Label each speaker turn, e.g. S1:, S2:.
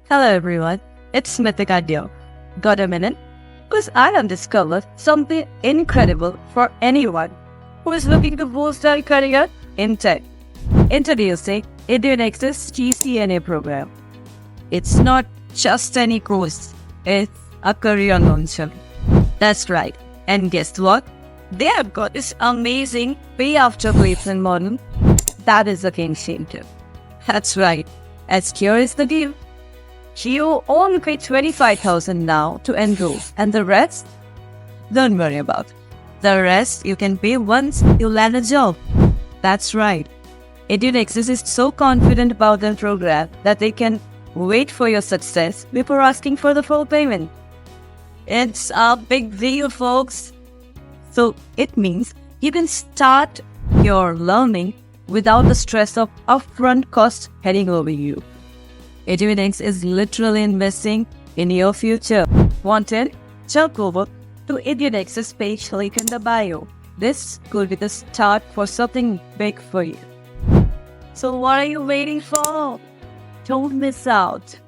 S1: Hello everyone, it's Smithika here. Got a minute? Because I have discovered something incredible for anyone who is looking to boost their career in tech. Introducing Eduinx's CCNA program. It's not just any course, it's a career launcher. That's right. And guess what? They have got this amazing pay after placement model that is a game changer. That's right. As here is the deal. You only pay $25,000 now to enroll, and the rest, don't worry about. The rest you can pay once you land a job. That's right. Eduinx is so confident about their program that they can wait for your success before asking for the full payment. It's a big deal, folks. So it means you can start your learning without the stress of upfront costs heading over you. Eduinx is literally investing in your future. Want it? Jump over to Eduinx's page link in the bio. This could be the start for something big for you. So what are you waiting for? Don't miss out.